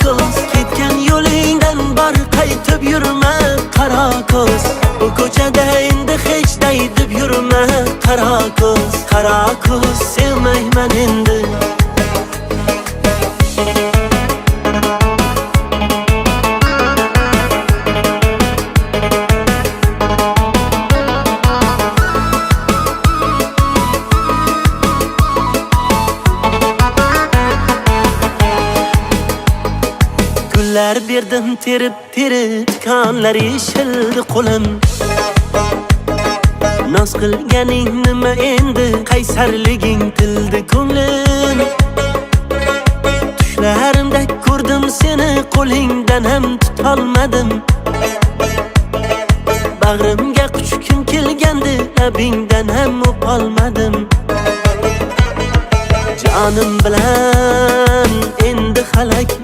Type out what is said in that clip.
ko'z, ketgan yo'lingdan bor qaytib yurma qaro ko'z. Bu ko'chada endi hech day deb yurma qaro ko'z, sevmayman endi. Gullar berdim terib tikanlar yeshildi qo'lim. Noz qilganing nima endi, qaysarliging tildi ko'nglim. Tushlarimda ko'rdim seni, qo'lingdan ham tutolmadim. Bag'rimga quchgim kelgandi, labingdan ham o'polmadim. Jonim bilan endi halak